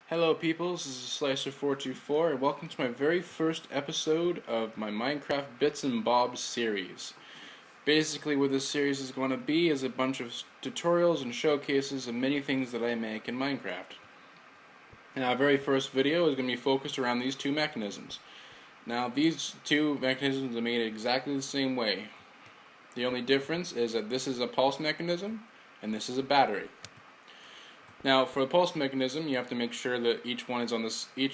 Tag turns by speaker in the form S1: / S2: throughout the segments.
S1: Hello peoples, this is Slicer424 and welcome to my very first episode of my Minecraft Bits and Bobs series. Basically what this series is going to be is a bunch of tutorials and showcases of many things that I make in Minecraft. And our very first video is going to be focused around these two mechanisms. Now these two mechanisms are made exactly the same way. The only difference is that this is a pulse mechanism and this is a battery. Now, for a pulse mechanism, you have to make sure that each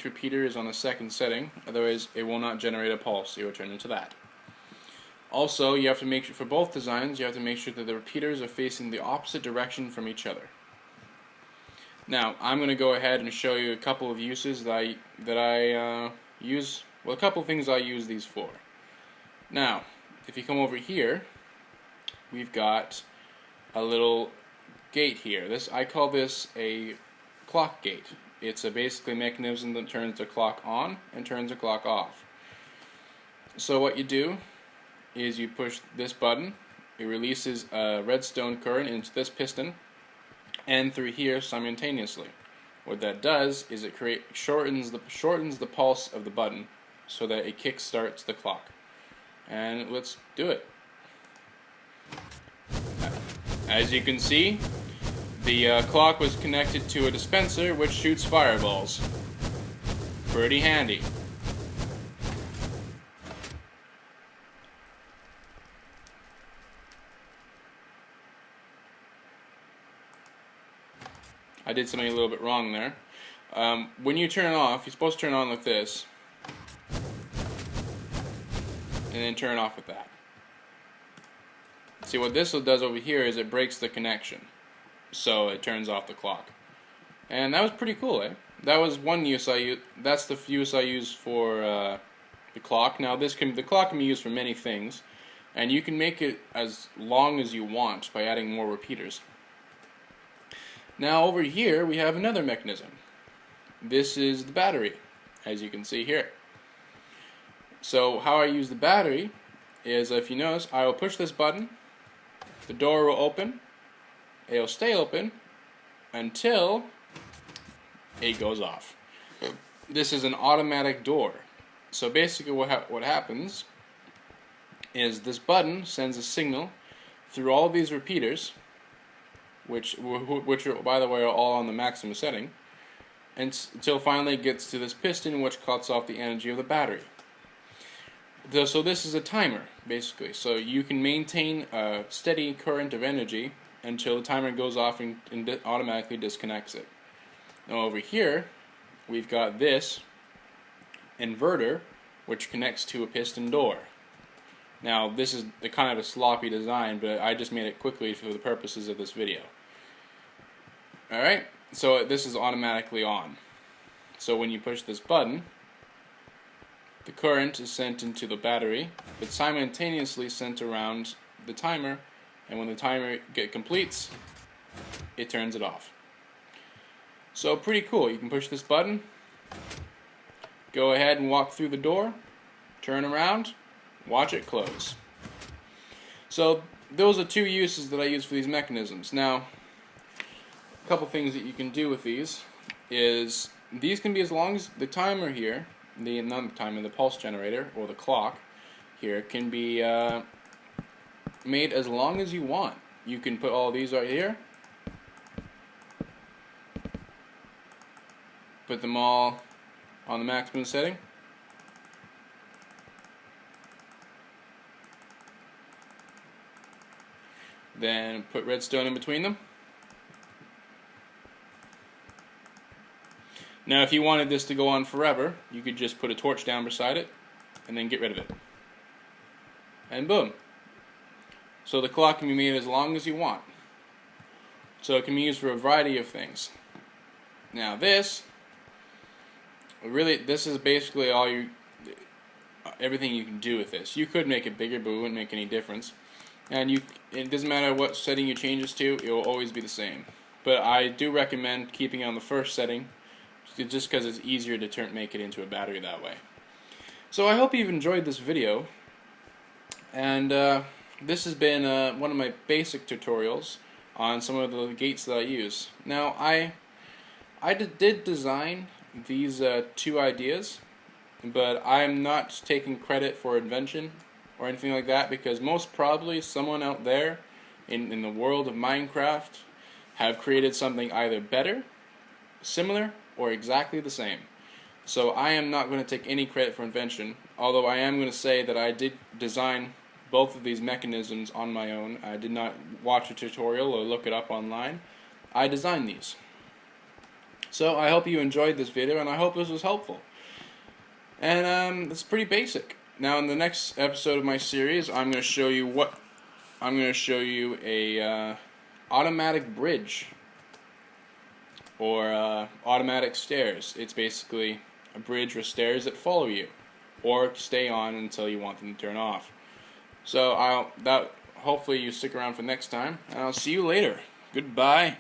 S1: repeater is on the second setting. Otherwise, it will not generate a pulse. It will turn into that. Also, you have to make sure for both designs, you have to make sure that the repeaters are facing the opposite direction from each other. Now, I'm going to go ahead and show you a couple of uses that I use. Well, a couple of things I use these for. Now, if you come over here, we've got a little gate here. I call this a clock gate. It's basically a mechanism that turns the clock on and turns the clock off. So what you do is you push this button, it releases a redstone current into this piston and through here simultaneously. What that does is it shortens the pulse of the button so that it kick starts the clock. And let's do it. As you can see, the clock was connected to a dispenser which shoots fireballs. Pretty handy. I did something a little bit wrong there. When you turn it off, you're supposed to turn it on like this. And then turn it off with that. See, what this does over here is it breaks the connection. So it turns off the clock. And that was pretty cool, eh? That was one use I use. That's the use I use for the clock. Now the clock can be used for many things, and you can make it as long as you want by adding more repeaters. Now over here we have another mechanism. This is the battery, as you can see here. So how I use the battery is, if you notice, I will push this button, the door will open, it'll stay open until it goes off. This is an automatic door. So basically what happens is this button sends a signal through all of these repeaters, which are, by the way, are all on the maximum setting, until finally it gets to this piston, which cuts off the energy of the battery. So this is a timer, basically. So you can maintain a steady current of energy until the timer goes off and automatically disconnects it. Now over here, we've got this inverter, which connects to a piston door. Now this is kind of a sloppy design, but I just made it quickly for the purposes of this video. Alright, so this is automatically on. So when you push this button, the current is sent into the battery, but simultaneously sent around the timer, and when the timer completes, it turns it off. So pretty cool. You can push this button, go ahead and walk through the door, turn around, watch it close. So those are two uses that I use for these mechanisms. Now, a couple things that you can do with these is these can be as long as the timer here, the pulse generator or the clock here can be made as long as you want. You can put all these right here, put them all on the maximum setting, then put redstone in between them. Now if you wanted this to go on forever, you could just put a torch down beside it and then get rid of it. And boom. So the clock can be made as long as you want. So it can be used for a variety of things. Now this is basically everything you can do with this. You could make it bigger, but it wouldn't make any difference. And it doesn't matter what setting you change this to, it will always be the same. But I do recommend keeping it on the first setting, just because it's easier to make it into a battery that way. So I hope you've enjoyed this video, and this has been one of my basic tutorials on some of the gates that I use. Now I did design these two ideas, but I'm not taking credit for invention or anything like that, because most probably someone out there in the world of Minecraft have created something either better, similar, or exactly the same. So I am not going to take any credit for invention, although I am going to say that I did design both of these mechanisms on my own. I did not watch a tutorial or look it up online. I designed these. So I hope you enjoyed this video, and I hope this was helpful. And it's pretty basic. Now in the next episode of my series, I'm going to show you a automatic bridge, or automatic stairs. It's basically a bridge with stairs that follow you, or stay on until you want them to turn off. So hopefully you stick around for next time, and I'll see you later. Goodbye.